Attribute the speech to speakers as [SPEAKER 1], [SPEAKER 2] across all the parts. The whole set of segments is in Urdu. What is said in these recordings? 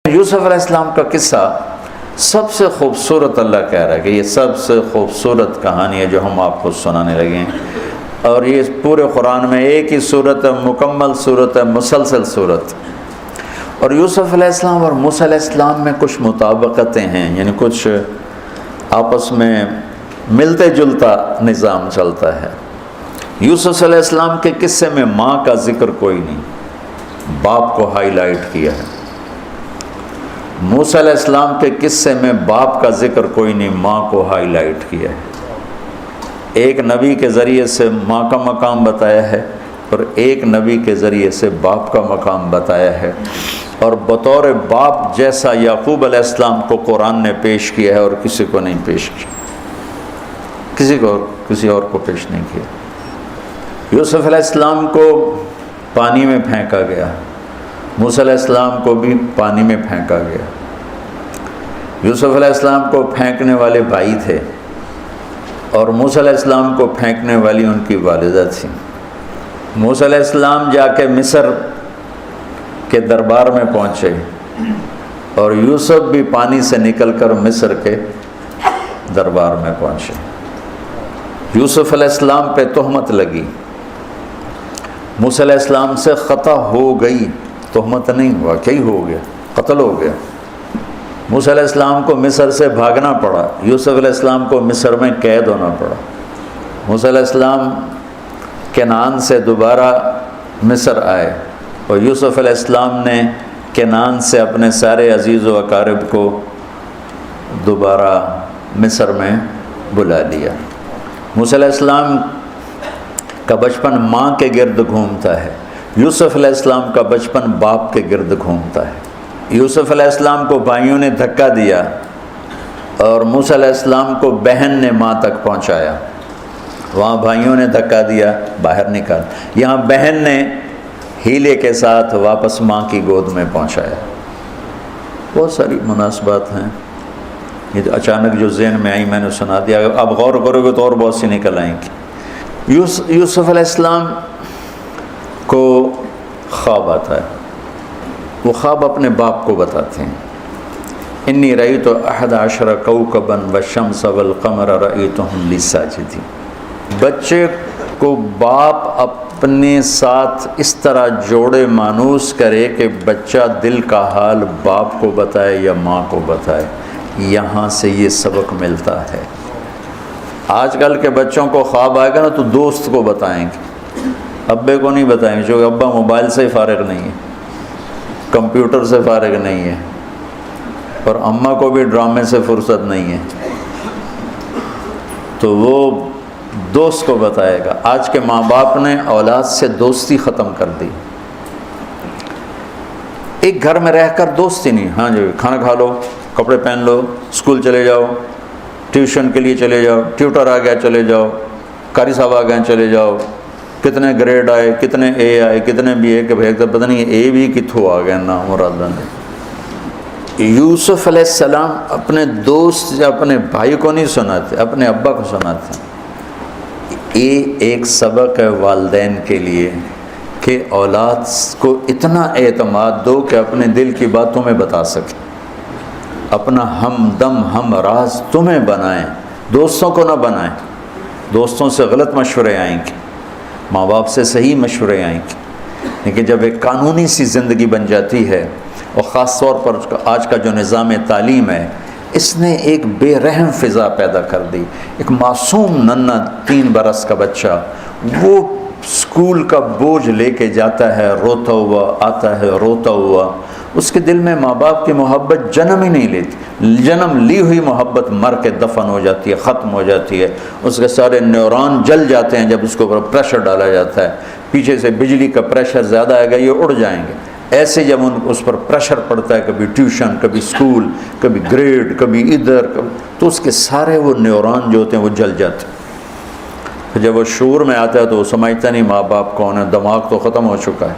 [SPEAKER 1] یوسف علیہ السلام کا قصہ سب سے خوبصورت، اللہ کہہ رہا ہے کہ یہ سب سے خوبصورت کہانی ہے جو ہم آپ کو سنانے لگے ہیں، اور یہ پورے قرآن میں ایک ہی صورت ہے، مکمل صورت ہے، مسلسل صورت۔ اور یوسف علیہ السلام اور موسیٰ علیہ السلام میں کچھ مطابقتیں ہیں، یعنی کچھ آپس میں ملتے جلتا نظام چلتا ہے۔ یوسف علیہ السلام کے قصے میں ماں کا ذکر کوئی نہیں، باپ کو ہائی لائٹ کیا ہے۔ موسیٰ علیہ السلام کے قصے میں باپ کا ذکر کوئی نہیں، ماں کو ہائی لائٹ کیا ہے۔ ایک نبی کے ذریعے سے ماں کا مقام بتایا ہے اور ایک نبی کے ذریعے سے باپ کا مقام بتایا ہے، اور بطور باپ جیسا یعقوب علیہ السلام کو قرآن نے پیش کیا ہے اور کسی کو نہیں پیش کیا، کسی اور کو پیش نہیں کیا۔ یوسف علیہ السلام کو پانی میں پھینکا گیا، موسیٰ علیہ السلام کو بھی پانی میں پھینکا گیا۔ یوسف علیہ السلام کو پھینکنے والے بھائی تھے اور موسیٰ علیہ السلام کو پھینکنے والی ان کی والدہ تھی۔ موسیٰ علیہ السلام جا کے مصر کے دربار میں پہنچے اور یوسف بھی پانی سے نکل کر مصر کے دربار میں پہنچے۔ یوسف علیہ السلام پہ تہمت لگی، موسیٰ علیہ السلام سے خطا ہو گئی، تہمت نہیں ہوا، کیا ہو گیا، قتل ہو گیا۔ موسیٰ علیہ السلام کو مصر سے بھاگنا پڑا، یوسف علیہ السلام کو مصر میں قید ہونا پڑا۔ موسیٰ علیہ السلام کنعان سے دوبارہ مصر آئے اور یوسف علیہ السلام نے کنعان سے اپنے سارے عزیز و اقارب کو دوبارہ مصر میں بلا لیا۔ موسیٰ علیہ السلام کا بچپن ماں کے گرد گھومتا ہے، یوسف علیہ السلام کا بچپن باپ کے گرد گھومتا ہے۔ یوسف علیہ السلام کو بھائیوں نے دھکا دیا اور موسیٰ علیہ السلام کو بہن نے ماں تک پہنچایا، وہاں بھائیوں نے دھکا دیا، باہر نکال، یہاں بہن نے ہیلے کے ساتھ واپس ماں کی گود میں پہنچایا۔ بہت ساری مناسبات ہیں، یہ تو اچانک جو ذہن میں آئی میں نے سنا دیا، اب غور کرو گے تو اور بہت سی نکل آئیں گی۔ یوسف علیہ السلام کو خواب آتا ہے، وہ خواب اپنے باپ کو بتاتے ہیں، انی رأیت 11 کوكبا والشمس والقمر رأیتهم لی ساجدین۔ بچے کو باپ اپنے ساتھ اس طرح جوڑے مانوس کرے کہ بچہ دل کا حال باپ کو بتائے یا ماں کو بتائے، یہاں سے یہ سبق ملتا ہے۔ آج کل کے بچوں کو خواب آئے گا نا تو دوست کو بتائیں گے، ابے کو نہیں بتائیں گے، جو ابا موبائل سے فارغ نہیں ہے، کمپیوٹر سے فارغ نہیں ہے، اور اماں کو بھی ڈرامے سے فرصت نہیں ہے، تو وہ دوست کو بتائے گا۔ آج کے ماں باپ نے اولاد سے دوستی ختم کر دی، ایک گھر میں رہ کر دوستی نہیں، ہاں جی کھانا کھا لو، کپڑے پہن لو، اسکول چلے جاؤ، ٹیوشن کے لیے چلے جاؤ، ٹیوٹر آ گیا چلے جاؤ، قاری صاحب آ گئے چلے جاؤ، کتنے گریڈ آئے، کتنے اے آئے، کتنے بی اے کے بھیج تو پتہ نہیں اے بھی کتھوں آ گیا نا مراد نے۔ یوسف علیہ السلام اپنے دوست یا اپنے بھائی کو نہیں سناتے، اپنے ابا کو سناتے ہیں۔ یہ ایک سبق ہے والدین کے لیے کہ اولاد کو اتنا اعتماد دو کہ اپنے دل کی بات تمہیں بتا سکے، اپنا ہمدم ہم راز تمہیں بنائیں، دوستوں کو نہ بنائیں۔ دوستوں سے غلط مشورے آئیں گے، ماں باپ سے صحیح مشورے آئیں گے، لیکن جب ایک قانونی سی زندگی بن جاتی ہے، اور خاص طور پر آج کا جو نظام تعلیم ہے، اس نے ایک بے رحم فضا پیدا کر دی۔ ایک معصوم ننھا 3 برس کا بچہ وہ اسکول کا بوجھ لے کے جاتا ہے روتا ہوا، آتا ہے روتا ہوا، اس کے دل میں ماں باپ کی محبت جنم ہی نہیں لیتی، جنم لی ہوئی محبت مر کے دفن ہو جاتی ہے، ختم ہو جاتی ہے، اس کے سارے نیورون جل جاتے ہیں جب اس کو اوپر پریشر ڈالا جاتا ہے، پیچھے سے بجلی کا پریشر زیادہ آئے گا یہ اڑ جائیں گے۔ ایسے جب اس پر پریشر پڑتا ہے، کبھی ٹیوشن، کبھی اسکول، کبھی گریڈ، کبھی ادھر، تو اس کے سارے وہ نیورون جو ہوتے ہیں وہ جل جاتے ہیں۔ جب وہ شعور میں آتا ہے تو وہ سمجھتا نہیں ماں باپ کون ہے، دماغ تو ختم ہو چکا ہے۔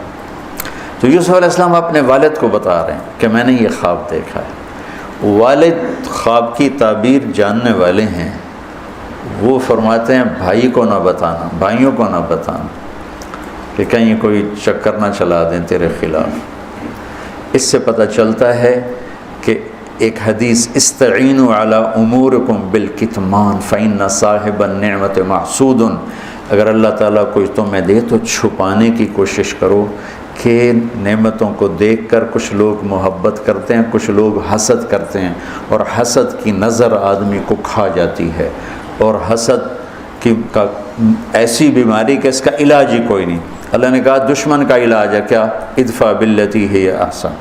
[SPEAKER 1] تو یوسف علیہ السلام اپنے والد کو بتا رہے ہیں کہ میں نے یہ خواب دیکھا ہے۔ والد خواب کی تعبیر جاننے والے ہیں، وہ فرماتے ہیں بھائی کو نہ بتانا، بھائیوں کو نہ بتانا، کہ کہیں کوئی چکر نہ چلا دیں تیرے خلاف۔ اس سے پتہ چلتا ہے کہ ایک حدیث استعینوا علی امورکم بالکتمان فإن صاحب النعمت محسود، اگر اللہ تعالیٰ کوئی تمہیں دے تو چھپانے کی کوشش کرو، کہ نعمتوں کو دیکھ کر کچھ لوگ محبت کرتے ہیں، کچھ لوگ حسد کرتے ہیں، اور حسد کی نظر آدمی کو کھا جاتی ہے، اور حسد کا ایسی بیماری کہ اس کا علاج ہی کوئی نہیں۔ اللہ نے کہا دشمن کا علاج ہے کیا؟ ادفع باللتی ہی احسن،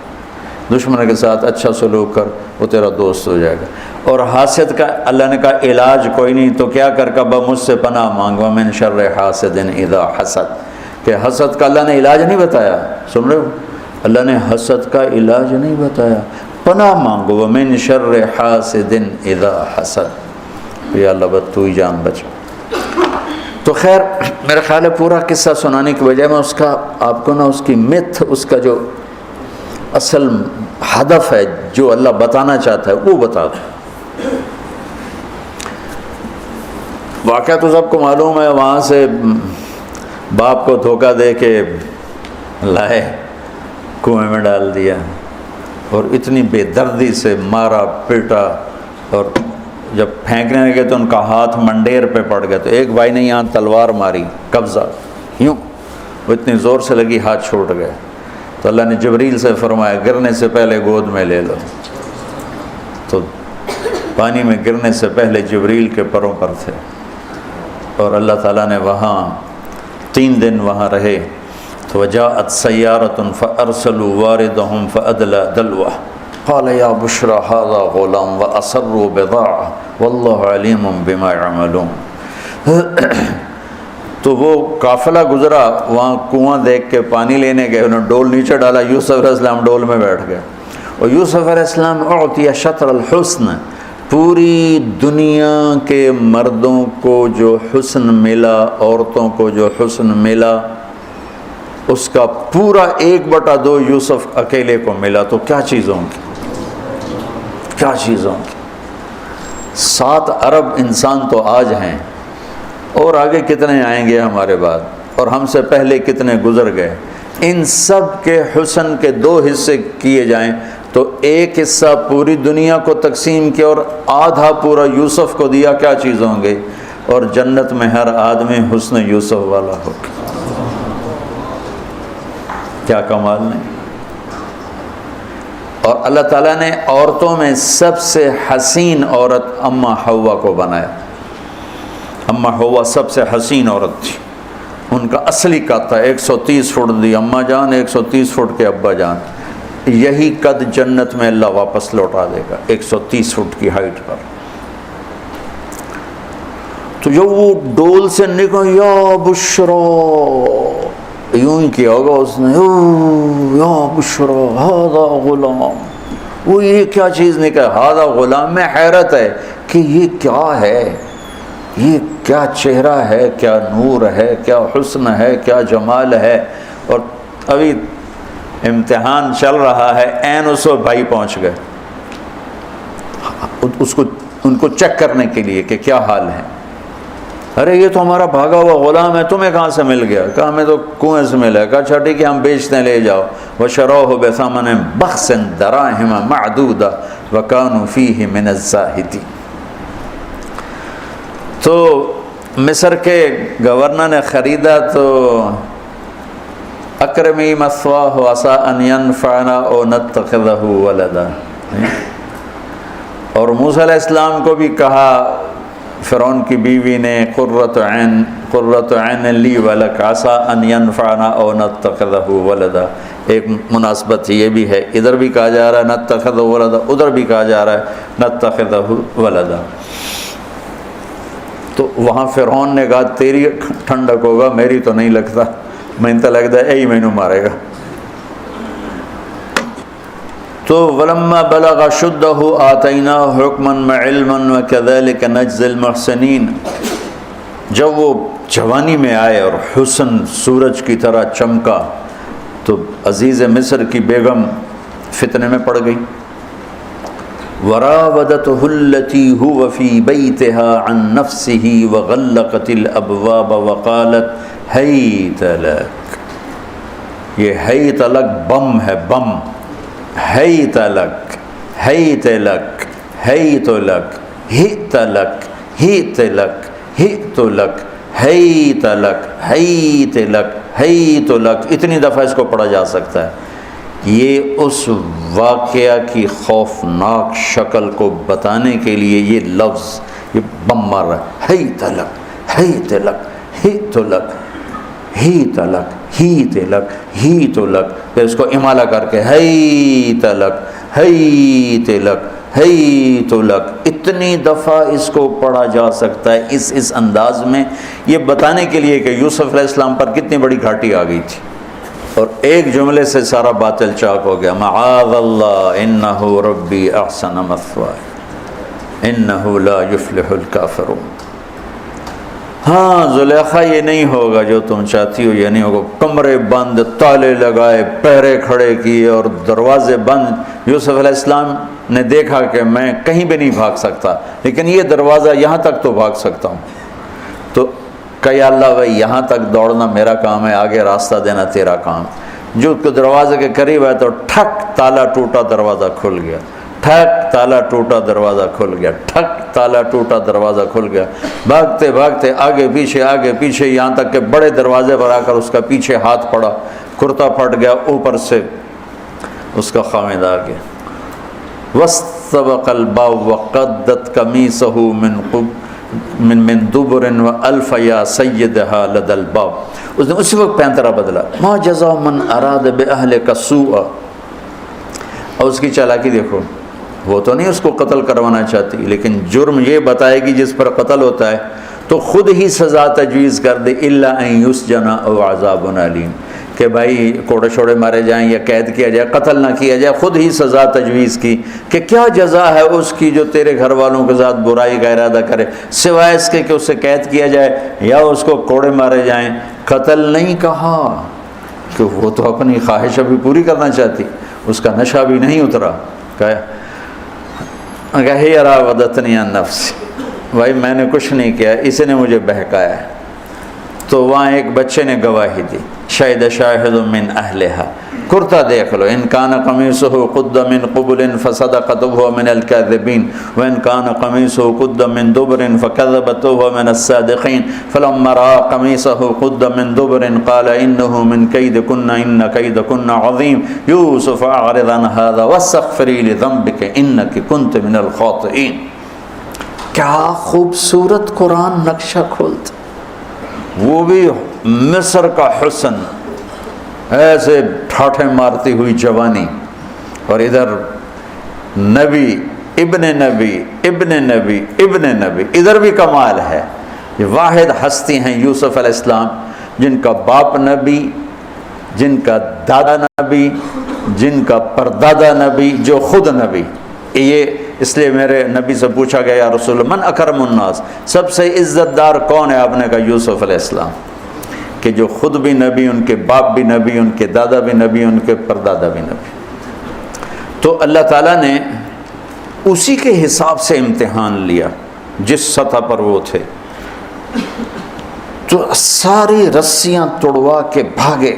[SPEAKER 1] دشمن کے ساتھ اچھا سلوک کر، وہ تیرا دوست ہو جائے گا۔ اور حاسد کا اللہ نے کہا علاج کوئی نہیں، تو کیا کر کبا مجھ سے پناہ مانگ، ومن شر حاسد اذا حسد، کہ حسد کا اللہ نے علاج نہیں بتایا، سن رہے ہو؟ اللہ نے حسد کا علاج نہیں بتایا، پناہ مانگو، ومن شر حاسد اذا حسد، یا اللہ بس تو ہی جان بچا۔ تو خیر میرا خیال ہے پورا قصہ سنانے کی بجائے میں اس کا آپ کو نا اس کی متھ، اس کا جو اصل ہدف ہے جو اللہ بتانا چاہتا ہے وہ بتا دوں۔ واقعہ تو سب کو معلوم ہے، وہاں سے باپ کو دھوکہ دے کے لائے، کنویں میں ڈال دیا، اور اتنی بے دردی سے مارا پیٹا، اور جب پھینکنے لگے تو ان کا ہاتھ منڈیر پہ پڑ گیا، تو ایک بھائی نے یہاں تلوار ماری، قبضہ یوں، وہ اتنی زور سے لگی ہاتھ چھوٹ گئے، تو اللہ نے جبریل سے فرمایا گرنے سے پہلے گود میں لے لو، تو پانی میں گرنے سے پہلے جبریل کے پروں پر تھے، اور اللہ تعالیٰ نے وہاں 3 دن وہاں رہے، تو وجاءت سیارة فأرسلوا واردهم فأدلى دلوه قال یا بشرى هذا غلام وأسروا بضاعة واللہ علیم بما يعملون۔ تو وہ قافلہ گزرا، وہاں کنواں دیکھ کے پانی لینے گئے، انہوں نے ڈول نیچے ڈالا، یوسف علیہ السلام ڈول میں بیٹھ گئے، اور یوسف علیہ السلام اعطی شطر الحسن، پوری دنیا کے مردوں کو جو حسن ملا، عورتوں کو جو حسن ملا، اس کا پورا 1/2 یوسف اکیلے کو ملا، تو کیا چیزوں کی، کیا چیزوں کی۔ 7 ارب انسان تو آج ہیں، اور آگے کتنے آئیں گے ہمارے بعد، اور ہم سے پہلے کتنے گزر گئے۔ ان سب کے حسن کے 2 حصے کیے جائیں تو 1 حصہ پوری دنیا کو تقسیم کیا اور آدھا پورا یوسف کو دیا، کیا چیز ہوں گے؟ اور جنت میں ہر آدمی حسن یوسف والا ہوگا، کیا کمال نہیں۔ اور اللہ تعالیٰ نے عورتوں میں سب سے حسین عورت اماں حوا کو بنایا، اماں حوا سب سے حسین عورت تھی، ان کا اصلی قد تھا 130 فٹ دی اماں جان، 130 فٹ کے ابا جان، یہی قد جنت میں اللہ واپس لوٹا دے گا 130 فٹ کی ہائٹ پر۔ تو جب وہ ڈول سے نکلا، یا بشرا، یوں ہی کیا ہوگا اس نے، یا بشرا ھذا غلام، وہ یہ کیا چیز نکلا، ھذا غلام، میں حیرت ہے کہ یہ کیا ہے، یہ کیا چہرہ ہے، کیا نور ہے، کیا حسن ہے، کیا جمال ہے۔ اور ابھی امتحان چل رہا ہے، عین اس وقت بھائی پہنچ گئے ان کو چیک کرنے کے لیے کہ کیا حال ہے۔ ارے یہ تو ہمارا بھاگا ہوا غلام ہے، تمہیں کہاں سے مل گیا؟ کہا ہمیں تو کنویں سے ملا ہے۔ کہا اچھا ٹھیک ہے، ہم بیچتے ہیں، لے جاؤ۔ وَشَرَوْهُ بِثَمَنٍ بَخْسٍ دَرَاهِمَ مَعْدُودَةٍ وَكَانُوا فِيهِ مِنَ الزَّاهِدِينَ۔ تو مصر کے گورنر نے خریدا تو اکرمی مثواہ عسیٰ ان ینفعنا او نتخذہ ولدا، اور موسیٰ علیہ السلام کو بھی کہا فرعون کی بیوی نے، قرۃ عین لی ولک عسیٰ ان ینفعنا او نتخذہ ولدا۔ ایک مناسبت یہ بھی ہے، ادھر بھی کہا جا رہا ہے نتخذہ ولدا، ادھر بھی کہا جا رہا ہے نتخذہ ولدا۔ تو وہاں فرعون نے کہا تیری ٹھنڈک ہوگا، میری تو نہیں لگتا، میں تو لگتا ہے یہی مینوں مارے گا۔ تو ولما بلغ شدہ آتیناہ حکما وعلما وکذلک نجزی المحسنین، جب وہ جوانی میں آئے اور حسن سورج کی طرح چمکا تو عزیز مصر کی بیگم فتنے میں پڑ گئی۔ وراودته التي هو في بيتها عن نفسه وغلقت الابواب وقالت هيت لك، یہ ہیت لک بم ہے، بم، حیت لک حیت لک حیت لک ہت لک ہت لک ہت لک حیت لک حیت لک حیت لک، اتنی دفعہ اس کو پڑھا جا سکتا ہے۔ یہ اس واقعہ کی خوفناک شکل کو بتانے کے لیے یہ لفظ یہ بم مار رہا ہے، حیت لک حیت لک ہت لک ہیت لک ہیت لک ہیت لک، پھر اس کو امالہ کر کے حیت لک حیت لک حیت لک، اتنی دفعہ اس کو پڑھا جا سکتا ہے اس انداز میں، یہ بتانے کے لیے کہ یوسف علیہ السلام پر کتنی بڑی گھاٹی آ گئی تھی، اور ایک جملے سے سارا باطل چاک ہو گیا، معاذ اللہ انہ ربی احسن مثوایا انہ لا یفلح الکافرون۔ ہاں زلیخا یہ نہیں ہوگا جو تم چاہتی ہو، یہ نہیں ہوگا، کمرے بند، تالے لگائے، پہرے کھڑے کیے اور دروازے بند۔ یوسف علیہ السلام نے دیکھا کہ میں کہیں بھی نہیں بھاگ سکتا، لیکن یہ دروازہ یہاں تک تو بھاگ سکتا ہوں، تو کہ یا اللہ بھائی یہاں تک دوڑنا میرا کام ہے، آگے راستہ دینا تیرا کام۔ جو دروازے کے قریب ہے تو ٹھک تالا ٹوٹا دروازہ کھل گیا، ٹھک تالا ٹوٹا دروازہ کھل گیا، ٹھک تالا ٹوٹا دروازہ کھل گیا، بھاگتے بھاگتے آگے پیچھے یہاں تک کہ بڑے دروازے پر آ کر اس کا پیچھے ہاتھ پڑا، کرتا پھٹ گیا، اوپر سے اس کا خامد آ گیا۔ واستبق الباب وقدت قمیصہ من دبر والف یا سیدہا لدى الباب، اس نے اسی وقت پینترا بدلا، ما جزاء من اراد باہلک سوءا، اور اس کی چالاکی دیکھو، وہ تو نہیں اس کو قتل کروانا چاہتی، لیکن جرم یہ بتائے گی جس پر قتل ہوتا ہے تو خود ہی سزا تجویز کر دے، الا ان یسجن او عذاب علیم، کہ بھائی کوڑے شوڑے مارے جائیں یا قید کیا جائے، قتل نہ کیا جائے، خود ہی سزا تجویز کی کہ کیا جزا ہے اس کی جو تیرے گھر والوں کے ساتھ برائی کا ارادہ کرے، سوائے اس کے کہ اسے قید کیا جائے یا اس کو کوڑے مارے جائیں۔ قتل نہیں کہا کہ وہ تو اپنی خواہش ابھی پوری کرنا چاہتی، اس کا نشہ بھی نہیں اترا، کہا ہی راودتنی عن نفسی، بھائی میں نے کچھ نہیں کیا، اس نے مجھے بہکایا ہے۔ تو وہاں ایک بچے نے گواہی دی، شاہد شاہد من اہلہا، کرتا دیکھ لو، ان کان قمیصہ قد من قبل فصدقت وهو من الكاذبین وان کان قمیصہ قد من دبر فکذبت وهو من الصادقین فلما رأى قمیصہ قد من دبر قال انه من کیدکن ان کیدکن عظیم یوسف اعرض عن هذا واستغفری لذنبک انک کنت من الخاطئین۔ کیا خوبصورت قرآن نقشہ کھولتا، وہ بھی مصر کا حسن، ایسے ٹھاٹھے مارتی ہوئی جوانی، اور ادھر نبی ابن نبی ابن نبی ابن نبی، ادھر بھی کمال ہے۔ یہ واحد ہستی ہیں یوسف علیہ السلام، جن کا باپ نبی، جن کا دادا نبی، جن کا پردادا نبی، جو خود نبی۔ یہ اس لیے میرے نبی سے پوچھا گیا یا رسول اللہ من اکرم الناس، سب سے عزت دار کون ہے؟ آپ نے کہا یوسف علیہ السلام، کہ جو خود بھی نبی، ان کے باپ بھی نبی، ان کے دادا بھی نبی، ان کے پردادا بھی نبی۔ تو اللہ تعالیٰ نے اسی کے حساب سے امتحان لیا جس سطح پر وہ تھے، تو ساری رسیاں توڑوا کے بھاگے،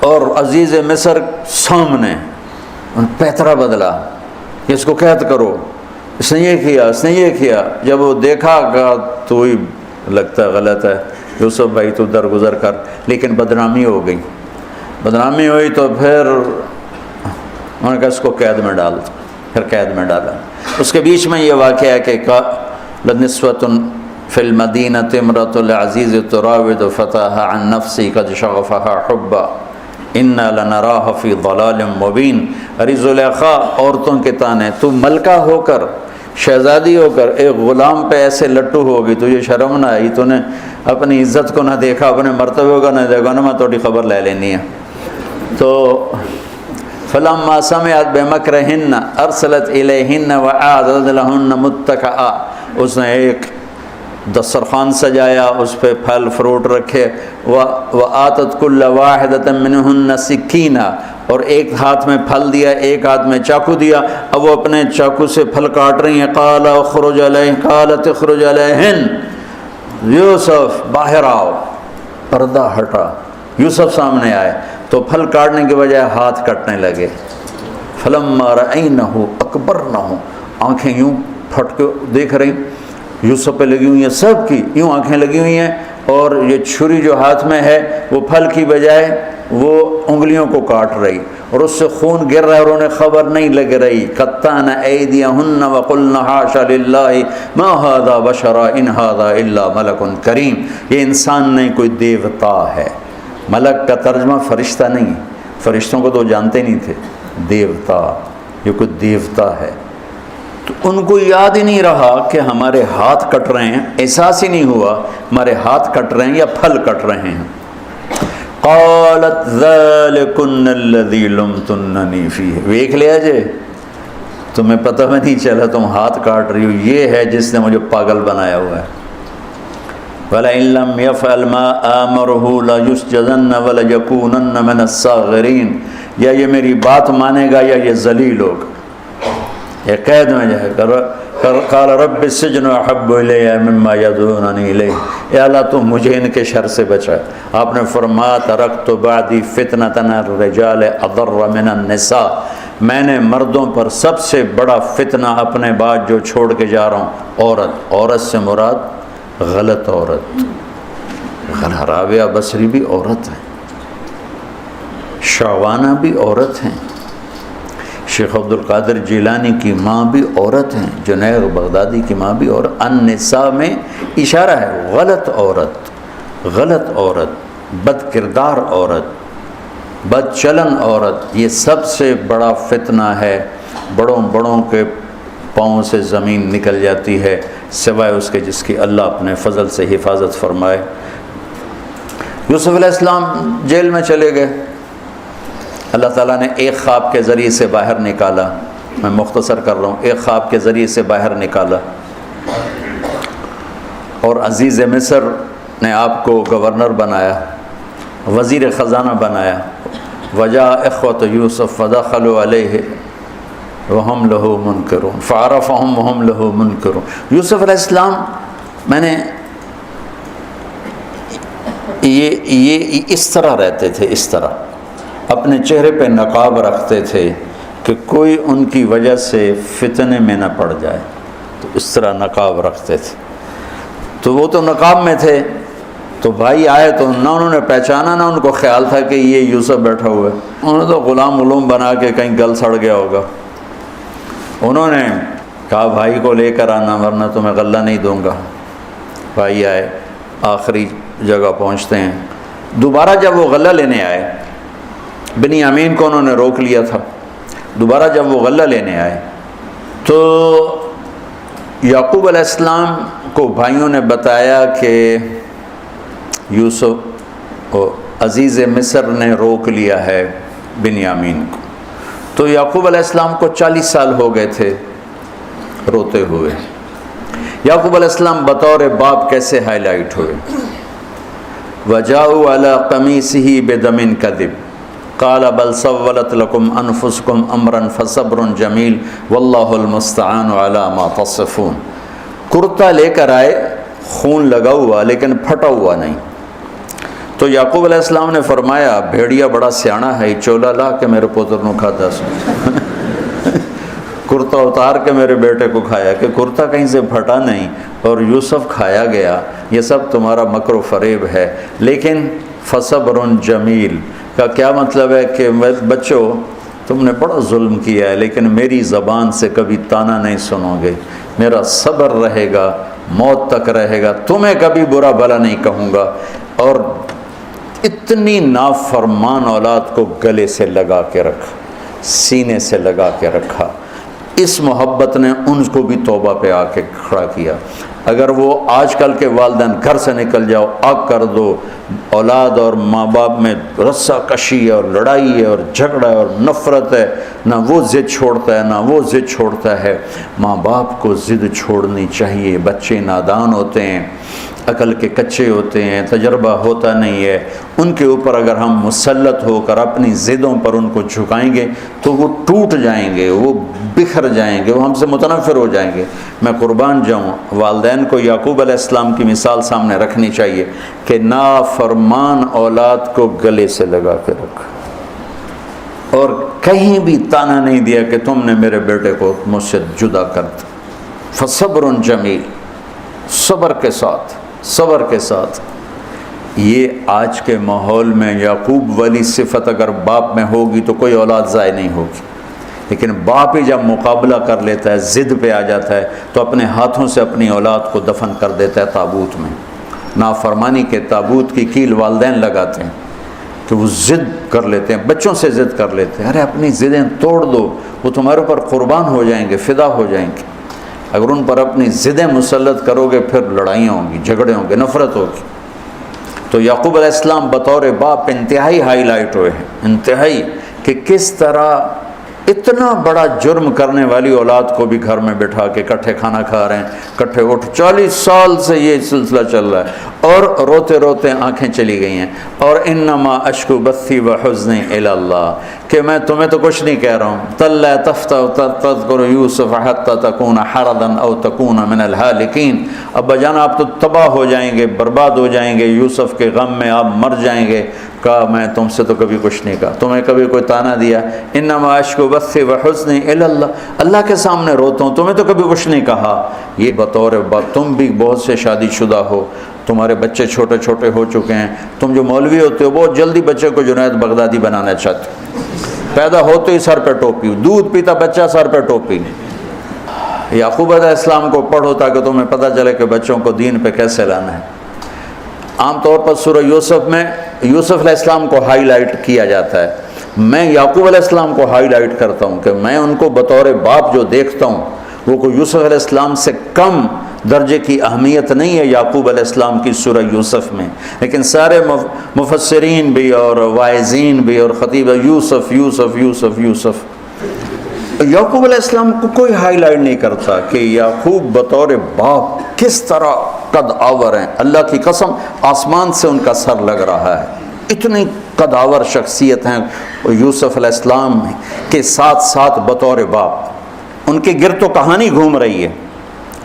[SPEAKER 1] اور عزیز مصر سامنے پیترا بدلا کہ اس کو قید کرو، اس نے یہ کیا، اس نے یہ کیا۔ جب وہ دیکھا کہ تو ہی لگتا ہے غلط ہے، یوسف بھائی تو درگزر کر، لیکن بدنامی ہو گئی، بدنامی ہوئی تو پھر انہوں نے کہا اس کو قید میں ڈال دو، پھر قید میں ڈالا۔ اس کے بیچ میں یہ واقعہ ہے کہ لنسوۃ فی المدینۃ امرأۃ العزیز تراود فتاها عن نفسی قد شغفها حبا انا لنراہ فی ضلال مبین۔ ارے زلیخا عورتوں کے تانے، تو ملکہ ہو کر، شہزادی ہو کر ایک غلام پہ ایسے لٹو ہوگی، تجھے شرم نہ آئی؟ تو نے اپنی عزت کو نہ دیکھا، اپنے مرتبے کو نہ دیکھا، نا میں تھوڑی خبر لے لینی ہے۔ تو فلما سمعت بمکرہن ارسلت الیہن واعدت لہن متکئا، اس نے ایک دسترخوان سجایا، اس پہ پھل فروٹ رکھے، وآتت کل واحدۃ منہن سکینہ، اور ایک ہاتھ میں پھل دیا، ایک ہاتھ میں چاقو دیا، اب وہ اپنے چاقو سے پھل کاٹ رہی ہیں۔ قال اخرج علیہ، قالت اخرج علیہن، یوسف باہر آؤ، پردہ ہٹا، یوسف سامنے آئے، تو پھل کاٹنے کے بجائے ہاتھ کٹنے لگے۔ فلما رأینہ اکبرنہ، آنکھیں یوں پھٹ کے دیکھ رہی، یوسف پہ لگی ہوئی ہیں، سب کی یوں آنکھیں لگی ہوئی ہیں، اور یہ چھری جو ہاتھ میں ہے وہ پھل کی بجائے وہ انگلیوں کو کاٹ رہی، اور اس سے خون گر رہا ہے اور انہیں خبر نہیں لگ رہی۔ قطعن ایدیہن وقلن حاشا للہ ما ھذا بشرا ان ھذا الا ملک کریم، یہ انسان نہیں، کوئی دیوتا ہے۔ ملک کا ترجمہ فرشتہ نہیں، فرشتوں کو تو جانتے نہیں تھے، دیوتا، یہ کوئی دیوتا ہے۔ تو ان کو یاد ہی نہیں رہا کہ ہمارے ہاتھ کٹ رہے ہیں، احساس ہی نہیں ہوا ہمارے ہاتھ کٹ رہے ہیں یا پھل کٹ رہے ہیں۔ قالت ذالکن الذی لمتننی فیہ، دیکھ لیا جے، تمہیں پتہ بھی نہیں چلا تم ہاتھ کاٹ رہی ہو، یہ ہے جس نے مجھے پاگل بنایا ہوا ہے۔ وَلَئِن لَّمْ يَفْعَلْ مَا آمَرُهُ لَيُسْجَنَّ وَلَيَكُونَنَّ مِنَ الصَّاغِرِينَ، یا یہ میری بات مانے گا یا یہ ذلیل ہوگا، یہ قید میں جائے گا۔ قال رب السجن احب الی مما یدعوننی الیہ، اے اللہ تو مجھے ان کے شر سے بچا۔ آپ نے فرمایا ترکت بعدی فتنۃ الرجال اضر من النساء، میں نے مردوں پر سب سے بڑا فتنہ اپنے بعد جو چھوڑ کے جا رہا ہوں عورت۔ عورت سے مراد غلط عورت، رابعہ بصری بھی عورت ہیں، شعوانہ بھی عورت ہیں، شیخ عبد القادر جیلانی کی ماں بھی عورت ہیں، جنید بغدادی کی ماں بھی عورت۔ النساء میں اشارہ ہے غلط عورت، غلط عورت، بد کردار عورت، بد چلن عورت، یہ سب سے بڑا فتنہ ہے۔ بڑوں بڑوں کے پاؤں سے زمین نکل جاتی ہے سوائے اس کے جس کی اللہ اپنے فضل سے حفاظت فرمائے۔ یوسف علیہ السلام جیل میں چلے گئے، اللہ تعالیٰ نے ایک خواب کے ذریعے سے باہر نکالا، میں مختصر کر رہا ہوں، ایک خواب کے ذریعے سے باہر نکالا، اور عزیز مصر نے آپ کو گورنر بنایا، وزیر خزانہ بنایا۔ وجاء اخوۃ یوسف فدخلوا علیہ وہم لہ منکرون فعرفہم وہم لہ منکرون۔ یوسف علیہ السلام میں نے یہ اس طرح رہتے تھے، اس طرح اپنے چہرے پہ نقاب رکھتے تھے کہ کوئی ان کی وجہ سے فتنے میں نہ پڑ جائے، تو اس طرح نقاب رکھتے تھے۔ تو وہ تو نقاب میں تھے، تو بھائی آئے تو نہ انہوں نے پہچانا، نہ ان کو خیال تھا کہ یہ یوسف بیٹھا ہوا ہے، انہوں نے تو غلام علوم بنا کے کہیں گل سڑ گیا ہوگا۔ انہوں نے کہا بھائی کو لے کر آنا ورنہ تمہیں غلہ نہیں دوں گا۔ بھائی آئے، آخری جگہ پہنچتے ہیں۔ دوبارہ جب وہ غلہ لینے آئے، بنیامین کو انہوں نے روک لیا تھا، دوبارہ جب وہ غلہ لینے آئے تو یعقوب علیہ السلام کو بھائیوں نے بتایا کہ یوسف عزیز مصر نے روک لیا ہے بنیامین کو۔ تو یعقوب علیہ السلام کو 40 سال ہو گئے تھے روتے ہوئے۔ یعقوب علیہ السلام بطور باپ کیسے ہائی لائٹ ہوئے؟ وَجَاءُوا عَلَىٰ قَمِيصِهِ بِدَمٍ كَذِبٍ قَالَ بَلْ سَوَّلَتْ لَكُمْ أَنفُسُكُمْ أَمْرًا فَصَبْرٌ جَمِيلٌ وَاللَّهُ الْمُسْتَعَانُ عَلَىٰ مَا تَصِفُونَ۔ کرتا لے کر آئے، خون لگا ہوا لیکن پھٹا ہوا نہیں۔ تو یعقوب علیہ السلام نے فرمایا بھیڑیا بڑا سیاਣਾ ہے، چولا لا کے میرے پوتر نو کھاتا سو کرتا اتار کے میرے بیٹے کو کھایا، کہ کرتا کہیں سے پھٹا نہیں اور یوسف کھایا گیا، یہ سب تمہارا مکر و فریب ہے۔ لیکن فصبر جمیل کا کیا مطلب ہے کہ بچوں تم نے بڑا ظلم کیا ہے لیکن میری زبان سے کبھی طعنہ نہیں سنو گے، میرا صبر رہے گا، موت تک رہے گا، تمہیں کبھی برا بھلا نہیں کہوں گا۔ اور اتنی نافرمان اولاد کو گلے سے لگا کے رکھا، سینے سے لگا کے رکھا۔ اس محبت نے ان کو بھی توبہ پہ آ کے کھڑا کیا۔ اگر وہ آج کل کے والدین گھر سے نکل جاؤ، آگ کر دو، اولاد اور ماں باپ میں رسہ کشی ہے اور لڑائی ہے اور جھگڑا ہے اور نفرت ہے، نہ وہ ضد چھوڑتا ہے نہ وہ ضد چھوڑتا ہے۔ ماں باپ کو ضد چھوڑنی چاہیے، بچے نادان ہوتے ہیں، عقل کے کچے ہوتے ہیں، تجربہ ہوتا نہیں ہے، ان کے اوپر اگر ہم مسلط ہو کر اپنی ضدوں پر ان کو جھکائیں گے تو وہ ٹوٹ جائیں گے، وہ بکھر جائیں گے، وہ ہم سے متنفر ہو جائیں گے۔ میں قربان جاؤں، والدین کو یعقوب علیہ السلام کی مثال سامنے رکھنی چاہیے کہ نافرمان اولاد کو گلے سے لگا کے رکھا اور کہیں بھی تانا نہیں دیا کہ تم نے میرے بیٹے کو مجھ سے جدا کر دیا۔ فصبر جمیل، صبر کے ساتھ۔ یہ آج کے ماحول میں یعقوب والی صفت اگر باپ میں ہوگی تو کوئی اولاد ضائع نہیں ہوگی، لیکن باپ ہی جب مقابلہ کر لیتا ہے، ضد پہ آ جاتا ہے، تو اپنے ہاتھوں سے اپنی اولاد کو دفن کر دیتا ہے تابوت میں۔ نافرمانی کے تابوت کی کیل والدین لگاتے ہیں کہ وہ ضد کر لیتے ہیں، بچوں سے ضد کر لیتے ہیں، ارے اپنی ضدیں توڑ دو، وہ تمہارے اوپر قربان ہو جائیں گے، فدا ہو جائیں گے۔ اگر ان پر اپنی ضدیں مسلط کرو گے پھر لڑائیاں ہوں گی، جھگڑے ہوں گے، نفرت ہوگی۔ تو یعقوب علیہ السلام بطور باپ انتہائی ہائی لائٹ ہوئے ہیں، انتہائی، کہ کس طرح اتنا بڑا جرم کرنے والی اولاد کو بھی گھر میں بٹھا کے اکٹھے کھانا کھا رہے ہیں، اکٹھے اٹھ، 40 سال سے یہ سلسلہ چل رہا ہے، اور روتے روتے آنکھیں چلی گئی ہیں، اور انما اشکو بثی وحزنی الی اللہ، کہ میں تمہیں تو کچھ نہیں کہہ رہا ہوں، تَلَّا تَفْتَحُ تَذْكُرُ يُوسُفَ حَتَّى تَكُونَ حَرَضًا أَوْ تَكُونَ مِنَ الْهَالِكِينَ۔ ابا جان آپ تو تباہ ہو جائیں گے، برباد ہو جائیں گے، یوسف کے غم میں آپ مر جائیں گے۔ کہا میں تم سے تو کبھی کچھ نہیں کہا، تمہیں کبھی کوئی تانا دیا؟ انما اشکو بثی وحزنی الی اللہ، اللہ کے سامنے روتا ہوں، تمہیں تو کبھی کچھ نہیں کہا۔ یہ بطور باپ، تم بھی بہت سے شادی شدہ ہو، تمہارے بچے چھوٹے چھوٹے ہو چکے ہیں، تم جو مولوی ہوتے ہو بہت جلدی بچے کو جنید بغدادی بنانا چاہتے ہو، پیدا ہوتے ہی سر پہ ٹوپی، دودھ پیتا بچہ سر پہ ٹوپی۔ یعقوب علیہ السلام کو پڑھو تاکہ تمہیں پتہ چلے کہ بچوں کو دین پہ کیسے لانا ہے۔ عام طور پر سورہ یوسف میں یوسف علیہ السلام کو ہائی لائٹ کیا جاتا ہے، میں یعقوب علیہ السلام کو ہائی لائٹ کرتا ہوں کہ میں ان کو بطور باپ جو دیکھتا ہوں وہ کوئی یوسف علیہ السلام سے کم درجے کی اہمیت نہیں ہے یعقوب علیہ السلام کی سورہ یوسف میں، لیکن سارے مفسرین بھی اور واعظین بھی اور خطیب یوسف یوسف یوسف یوسف، یعقوب علیہ السلام کو کوئی ہائی لائٹ نہیں کرتا کہ یعقوب بطور باپ کس طرح قد آور ہیں۔ اللہ کی قسم آسمان سے ان کا سر لگ رہا ہے، اتنی قد آور شخصیت ہیں یوسف علیہ السلام کے ساتھ ساتھ بطور باپ۔ ان کے گرد تو کہانی گھوم رہی ہے،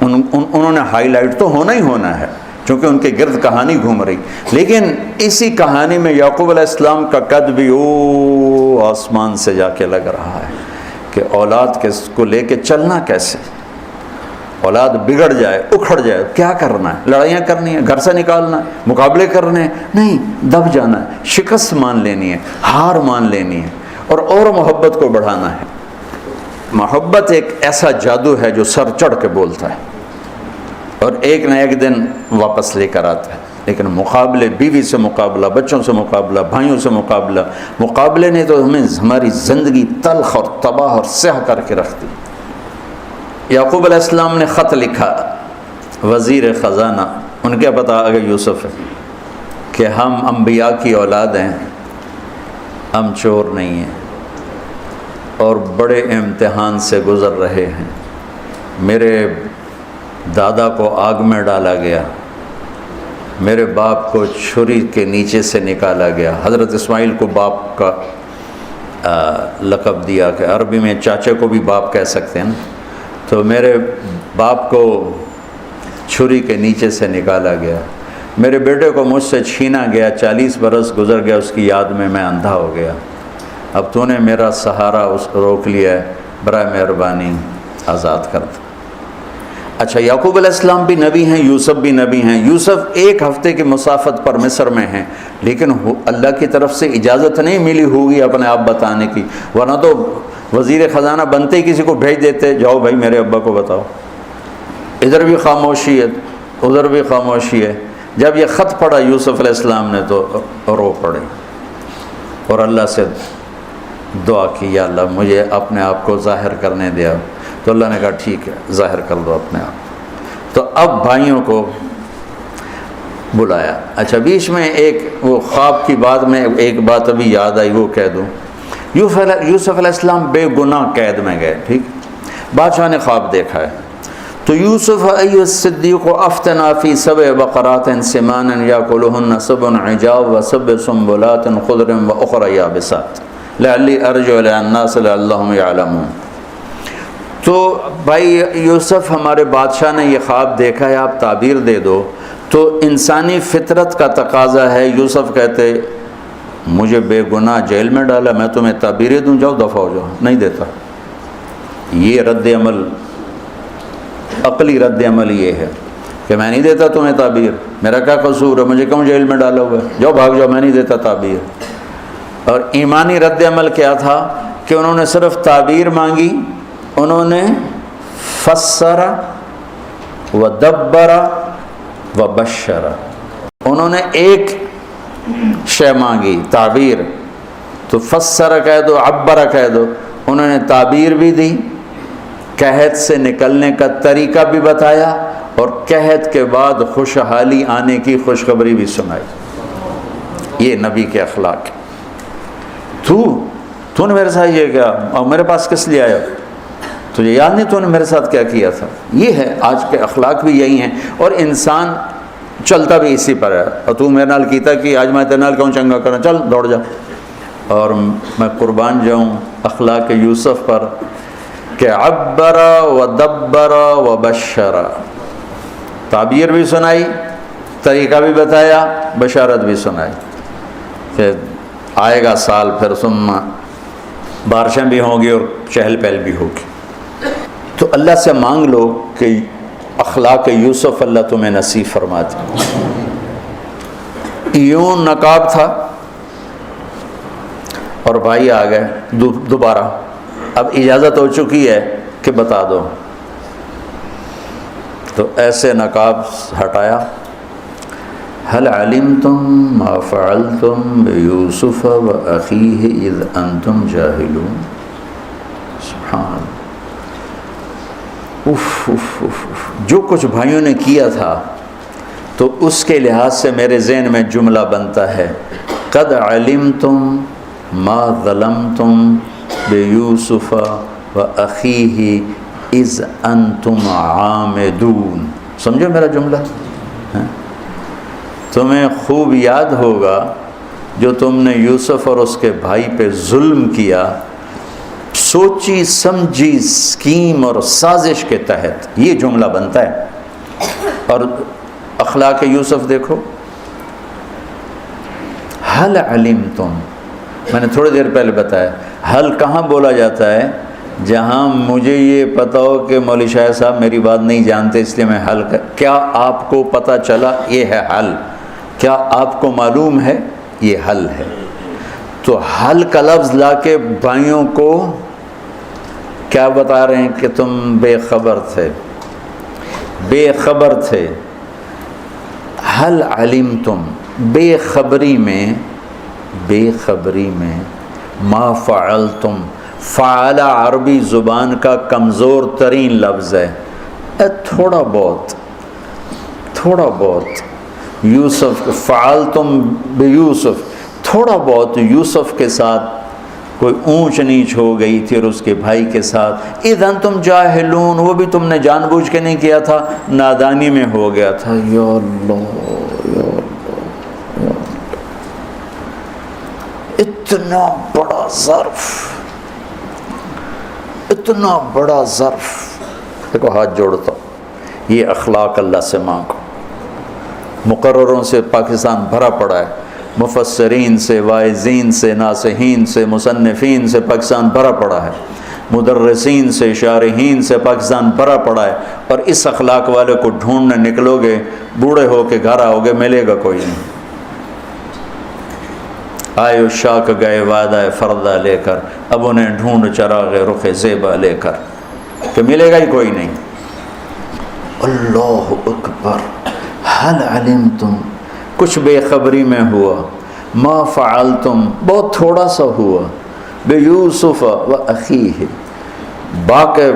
[SPEAKER 1] انہوں نے ہائی لائٹ تو ہونا ہی ہونا ہے چونکہ ان کے گرد کہانی گھوم رہی، لیکن اسی کہانی میں یعقوب علیہ السلام کا قد بھی آسمان سے جا کے لگ رہا ہے کہ اولاد کو لے کے چلنا کیسے، اولاد بگڑ جائے، اکھڑ جائے، کیا کرنا ہے؟ لڑائیاں کرنی ہے، گھر سے نکالنا ہے، مقابلے کرنے ہیں؟ نہیں، دب جانا ہے، شکست مان لینی ہے، ہار مان لینی ہے، اور محبت کو بڑھانا ہے۔ محبت ایک ایسا جادو ہے جو سر چڑھ کے بولتا ہے اور ایک نہ ایک دن واپس لے کر آتا ہے، لیکن مقابلے، بیوی سے مقابلہ، بچوں سے مقابلہ، بھائیوں سے مقابلہ، مقابلے نے تو ہماری زندگی تلخ اور تباہ اور سیاہ کر کے رکھ دی۔ یعقوب علیہ السلام نے خط لکھا، وزیر خزانہ، ان کے پتہ آگے یوسف ہے کہ ہم انبیاء کی اولاد ہیں، ہم چور نہیں ہیں اور بڑے امتحان سے گزر رہے ہیں۔ میرے دادا کو آگ میں ڈالا گیا، میرے باپ کو چھری کے نیچے سے نکالا گیا۔ حضرت اسماعیل کو باپ کا لقب دیا کہ عربی میں چاچے کو بھی باپ کہہ سکتے ہیں نا، تو میرے باپ کو چھری کے نیچے سے نکالا گیا، میرے بیٹے کو مجھ سے چھینا گیا، 40 برس گزر گیا، اس کی یاد میں میں اندھا ہو گیا، اب تو نے میرا سہارا روک لیا ہے، برائے مہربانی آزاد کر دو۔ اچھا، یعقوب علیہ السلام بھی نبی ہیں، یوسف بھی نبی ہیں۔ یوسف 1 ہفتے کی مسافت پر مصر میں ہیں، لیکن اللہ کی طرف سے اجازت نہیں ملی ہوگی اپنے آپ بتانے کی، ورنہ تو وزیر خزانہ بنتے ہی کسی کو بھیج دیتے، جاؤ بھائی میرے ابا کو بتاؤ۔ ادھر بھی خاموشی ہے، ادھر بھی خاموشی ہے۔ جب یہ خط پڑھا یوسف علیہ السلام نے تو رو پڑے اور اللہ سے دعا کی، یا اللہ مجھے اپنے آپ کو ظاہر کرنے دیا۔ تو اللہ نے کہا ٹھیک ہے، ظاہر کر دو اپنے آپ۔ تو اب بھائیوں کو بلایا۔ اچھا، بیچ میں ایک وہ خواب کی بات میں ایک بات ابھی یاد آئی، وہ کہہ دوں۔ یوسف علیہ السلام بے گناہ قید میں گئے، ٹھیک، بادشاہ نے خواب دیکھا ہے، تو یوسف ایھا الصدیق افتنا فی 7 بقرات سمان یاکلہن 7 عجاف و7 سنبلات خضر واخری یابسات لعلی ارجع الی الناس لعلہم یعلمون۔ تو بھائی یوسف، ہمارے بادشاہ نے یہ خواب دیکھا ہے، آپ تعبیر دے دو۔ تو انسانی فطرت کا تقاضا ہے، یوسف کہتے مجھے بے گناہ جیل میں ڈالا، میں تمہیں تعبیریں دوں، جاؤ دفع ہو جاؤ، نہیں دیتا۔ یہ رد عمل، عقلی رد عمل یہ ہے کہ میں نہیں دیتا تمہیں تعبیر، میرا کیا قصور ہے، مجھے کیوں جیل میں ڈالا ہوا ہے، جاؤ بھاگ جاؤ، میں نہیں دیتا تعبیر۔ اور ایمانی رد عمل کیا تھا کہ انہوں نے صرف تعبیر مانگی، انہوں نے فسر و دبر و بشر، انہوں نے ایک شے مانگی تعبیر، تو فسر کہہ دو، عبر کہہ دو، انہوں نے تعبیر بھی دی، قحط سے نکلنے کا طریقہ بھی بتایا، اور قحط کے بعد خوشحالی آنے کی خوشخبری بھی سنائی۔ یہ نبی کے اخلاق ہے۔ تو نے میرے ساتھ یہ کیا، اور میرے پاس کس لیے آیا، تجھے یاد نہیں تو نے میرے ساتھ کیا کیا تھا؟ یہ ہے آج کے اخلاق بھی یہی ہیں، اور انسان چلتا بھی اسی پر ہے۔ اور تو میرے نال کیتا کہ آج میں تیرے نال کیوں چنگا کرنا، چل دوڑ جا۔ اور میں قربان جاؤں اخلاق یوسف پر کہ عبر و دبر و بشر، تعبیر بھی سنائی، طریقہ بھی بتایا، بشارت بھی سنائی کہ آئے گا سال، پھر ثم بارشیں بھی ہوں گی اور چہل پہل بھی ہوگی۔ تو اللہ سے مانگ لو کہ اخلاق یوسف اللہ تمہیں نصیب فرما دے۔ یوں نقاب تھا اور بھائی آ گئے دوبارہ، اب اجازت ہو چکی ہے کہ بتا دو، تو ایسے نقاب ہٹایا، هل علمتم ما فعلتم بيوسف وأخيه إذ أنتم جاهلون۔ سبحان اللہ، جو کچھ بھائیوں نے کیا تھا تو اس کے لحاظ سے میرے ذہن میں جملہ بنتا ہے، قد علمتم ما ظلمتم بیوسف وأخیہ اذ انتم عامدون۔ سمجھو میرا جملہ؟ تمہیں خوب یاد ہوگا جو تم نے یوسف اور اس کے بھائی پہ ظلم کیا، سوچی سمجھی اسکیم اور سازش کے تحت، یہ جملہ بنتا ہے۔ اور اخلاق یوسف دیکھو، حل علمتم، میں نے تھوڑی دیر پہلے بتایا، حل کہاں بولا جاتا ہے؟ جہاں مجھے یہ پتہ ہو کہ مولوی شاہ صاحب میری بات نہیں جانتے اس لیے میں حل کیا آپ کو پتہ چلا، یہ ہے حل، کیا آپ کو معلوم ہے، یہ حل ہے۔ تو حل کا لفظ لا کے بھائیوں کو کیا بتا رہے ہیں کہ تم بے خبر تھے، بے خبر تھے۔ حل علمتم، بے خبری میں ما فعلتم، فعل عربی زبان کا کمزور ترین لفظ ہے، تھوڑا بہت یوسف، فعلتم بیوسف، تھوڑا بہت یوسف کے ساتھ کوئی اونچ نیچ ہو گئی تھی اور اس کے بھائی کے ساتھ، اذ انتم جاہلون، وہ بھی تم نے جان بوجھ کے نہیں کیا تھا، نادانی میں ہو گیا تھا۔ یا اللہ یا اللہ یا اللہ، اتنا بڑا ظرف، اتنا بڑا ظرف۔ دیکھو ہاتھ جوڑتا ہوں، یہ اخلاق اللہ سے مانگو۔ مقرروں سے پاکستان بھرا پڑا ہے، مفسرین سے، واعظین سے، ناصحین سے، مصنفین سے پاکستان بھرا پڑا ہے، مدرسین سے، شارحین سے پاکستان بھرا پڑا ہے، اور اس اخلاق والے کو ڈھونڈنے نکلو گے، بوڑھے ہو کے گھر آؤ گے، ملے گا کوئی نہیں۔ آئے شاک گئے وعدہ فردہ لے کر، اب انہیں ڈھونڈ چراغ رخ زیبا لے کر، کہ ملے گا ہی کوئی نہیں۔ اللہ اکبر، حل علمتم، کچھ بے خبری میں ہوا، ما فعلتم، بہت تھوڑا سا ہوا، بیوسف و اخیہ، باقی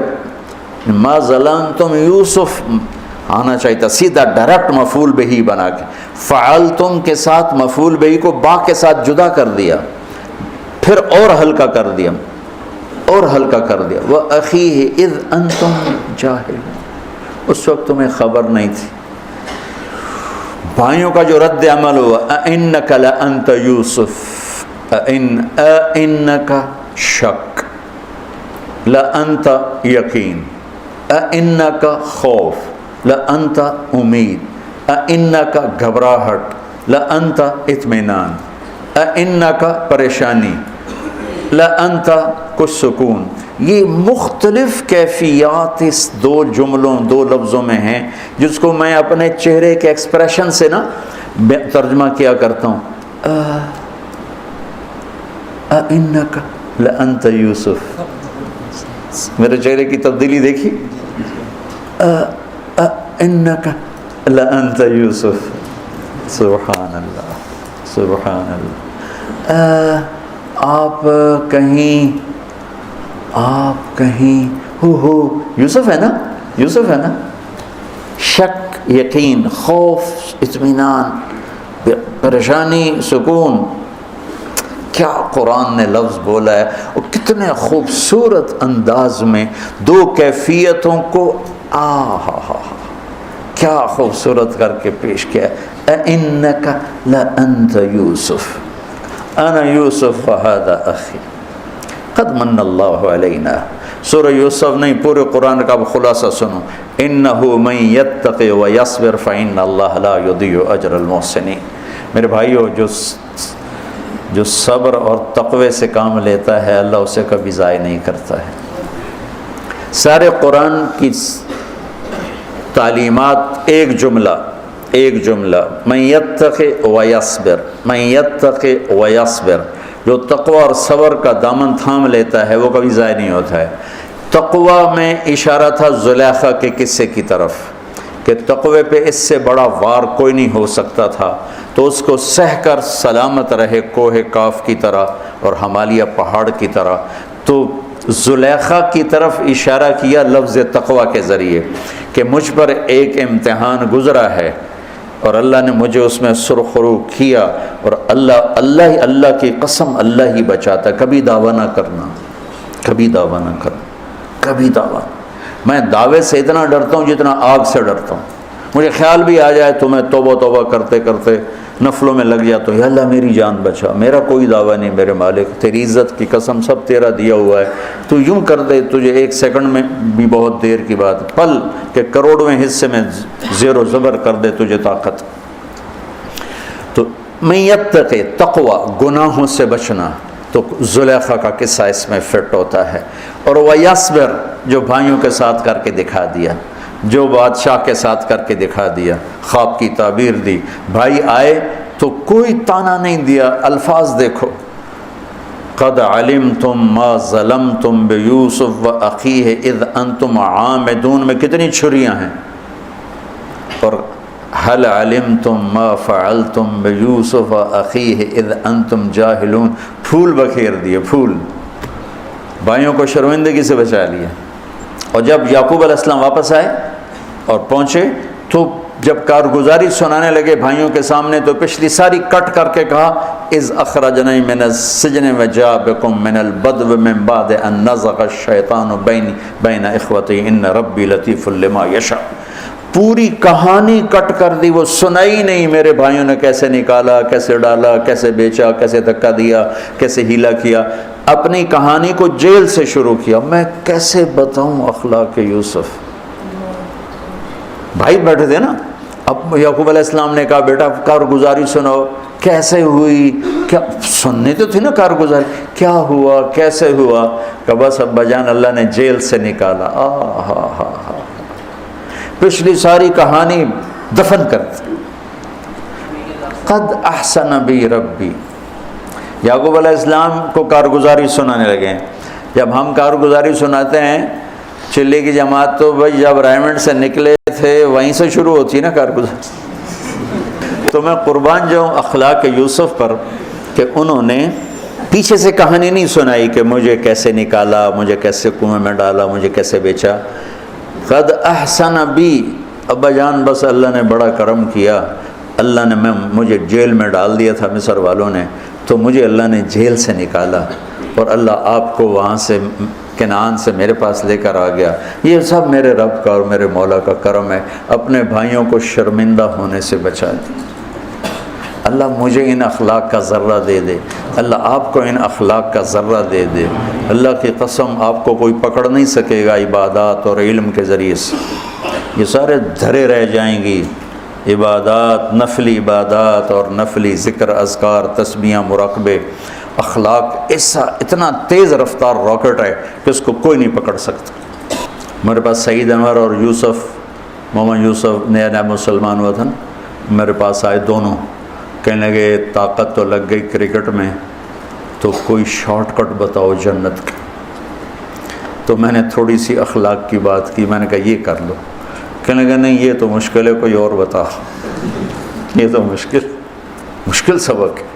[SPEAKER 1] ما ظلمتم، یوسف آنا چاہیے تھا سیدھا ڈائریکٹ مفعول بہی بنا کے، فعلتم کے ساتھ مفعول بہی کو با کے ساتھ جدا کر دیا، پھر اور ہلکا کر دیا، وَأَخِيهِ إِذْ أَنْتُمْ جَاهِلُونَ، اس وقت تمہیں خبر نہیں تھی۔ بھائیوں کا جو رد عمل ہوا، أَإِنَّكَ لَأَنْتَ يُوسُف، أَإِنَّكَ شک، لَأَنْتَ یقین، أَإِنَّكَ خوف، لَأَنْتَ امید، أَإِنَّكَ گھبراہٹ، لَأَنْتَ اطمینان۔ انکا پریشانی، لانت کچھ سکون، یہ مختلف کیفیات اس دو جملوں دو لفظوں میں ہیں جس کو میں اپنے چہرے کے ایکسپریشن سے نا ترجمہ کیا کرتا ہوں. انکا لانت یوسف، میرے چہرے کی تبدیلی دیکھی، انکا لانت یوسف. سبحان اللہ سبحان اللہ. آپ کہیں ہو یوسف ہے نا، یوسف ہے نا. شک، یقین، خوف، اطمینان، پریشانی، سکون. کیا قرآن نے لفظ بولا ہے اور کتنے خوبصورت انداز میں دو کیفیتوں کو کیا خوبصورت کر کے پیش کیا ہے. اِنَّكَ لَأَنْتَ يُوسُف أَنَا يُوسُف وَهَذَا أَخِي قَدْ مَنَّ اللَّهُ عَلَيْنَا. سورہ یوسف نہیں، پورے قرآن کا خلاصہ سنو. إِنَّهُ مَن يَتَّقِ وَيَصْبِرْ فَإِنَّ اللَّهَ لَا يُضِيعُ أَجْرَ الْمُحْسِنِينَ. میرے بھائیو، جو صبر اور تقوی سے کام لیتا ہے اللہ اسے کبھی ضائع نہیں کرتا ہے. سارے قرآن کی تعلیمات ایک جملہ من یتق ویصبر، من یتق ویصبر. جو تقوی اور صبر کا دامن تھام لیتا ہے وہ کبھی ضائع نہیں ہوتا ہے. تقوی میں اشارہ تھا زلیخا کے قصے کی طرف کہ تقوی پہ اس سے بڑا وار کوئی نہیں ہو سکتا تھا، تو اس کو سہ کر سلامت رہے کوہ کاف کی طرح اور ہمالیہ پہاڑ کی طرح. تو زلیخا کی طرف اشارہ کیا لفظ تقوی کے ذریعے کہ مجھ پر ایک امتحان گزرا ہے اور اللہ نے مجھے اس میں سرخرو کیا، اور اللہ کی قسم اللہ ہی بچاتا. کبھی دعویٰ نہ کرنا، کبھی دعویٰ نہ کرنا، کبھی دعویٰ. میں دعوے سے اتنا ڈرتا ہوں جتنا آگ سے ڈرتا ہوں. مجھے خیال بھی آ جائے تو میں توبہ کرتے کرتے نفلوں میں لگ جاتا ہوں، یا اللہ میری جان بچا، میرا کوئی دعویٰ نہیں میرے مالک، تیری عزت کی قسم سب تیرا دیا ہوا ہے، تو یوں کر دے. تجھے ایک سیکنڈ میں بھی بہت دیر کی بات، پل کے کروڑویں حصے میں زیر و زبر کر دے تجھے طاقت. تو من یتق، تقوی، گناہوں سے بچنا. تو زلیخا کا قصہ اس میں فٹ ہوتا ہے. اور ویصبر، جو بھائیوں کے ساتھ کر کے دکھا دیا، جو بادشاہ کے ساتھ کر کے دکھا دیا، خواب کی تعبیر دی. بھائی آئے تو کوئی تانا نہیں دیا، الفاظ دیکھو. قد علمتم ما ظلمتم بیوسف واخیہ اذ انتم عامدون میں کتنی چھریاں ہیں. اور هل علمتم ما فعلتم بیوسف واخیہ اذ انتم جاہلون، پھول بکھیر دیے، پھول. بھائیوں کو شرمندگی سے بچا لیا. اور جب یعقوب علیہ السلام واپس آئے اور پہنچے تو جب کارگزاری سنانے لگے بھائیوں کے سامنے تو پچھلی ساری کٹ کر کے کہا اذ اخرجنی من السجن وجاء بکم من البدو من بعد ان نزغ الشیطان بین اخوتی ان ربی لطیف لما یشاء. پوری کہانی کٹ کر دی، وہ سنائی نہیں میرے بھائیوں نے کیسے نکالا، کیسے ڈالا، کیسے بیچا، کیسے دھکا دیا، کیسے ہیلا کیا. اپنی کہانی کو جیل سے شروع کیا. میں کیسے بتاؤں اخلاق یوسف. بھائی بیٹھے تھے نا، اب یعقوب علیہ السلام نے کہا بیٹا کارگزاری سناؤ، کیسے ہوئی، کیا سننے تو تھی نا کارگزاری، کیا ہوا، کیسے ہوا. کہ بس ابا جان اللہ نے جیل سے نکالا. پچھلی ساری کہانی دفن کر دی. قد احسن بی ربی. یعقوب علیہ السلام کو کارگزاری سنانے لگے. جب ہم کارگزاری سناتے ہیں چلے کی جماعت تو بھائی جب رائمنڈ سے نکلے تھے وہیں سے شروع ہوتی نا کارگزاری. تو میں قربان جاؤں اخلاق یوسف پر کہ انہوں نے پیچھے سے کہانی نہیں سنائی کہ مجھے کیسے نکالا، مجھے کیسے کنویں میں ڈالا، مجھے کیسے بیچا. قد احسن بی، ابا جان بس اللہ نے بڑا کرم کیا، اللہ نے مجھے جیل میں ڈال دیا تھا مصر والوں نے، تو مجھے اللہ نے جیل سے نکالا اور اللہ آپ کو وہاں سے کنعان سے میرے پاس لے کر آ گیا. یہ سب میرے رب کا اور میرے مولا کا کرم ہے. اپنے بھائیوں کو شرمندہ ہونے سے بچا دی. اللہ مجھے ان اخلاق کا ذرہ دے دے، اللہ آپ کو ان اخلاق کا ذرہ دے دے. اللہ کی قسم آپ کو کوئی پکڑ نہیں سکے گا عبادات اور علم کے ذریعے سے. یہ سارے دھرے رہ جائیں گی عبادات، نفلی عبادات اور نفلی ذکر، اذکار، تسبیحاں، مراقبے، اخلاق ایسا اتنا تیز رفتار راکٹ ہے کہ اس کو کوئی نہیں پکڑ سکتا۔ میرے پاس سعید انور اور یوسف، محمد یوسف نیا نیا مسلمان ہوا تھا نا، میرے پاس آئے دونوں، کہنے لگے طاقت تو لگ گئی کرکٹ میں، تو کوئی شارٹ کٹ بتاؤ جنت کا۔ تو میں نے تھوڑی سی اخلاق کی بات کی، میں نے کہا یہ کر لو، کہنے لگا نہیں یہ تو مشکل ہے، کوئی اور بتا، یہ تو مشکل سبق ہے۔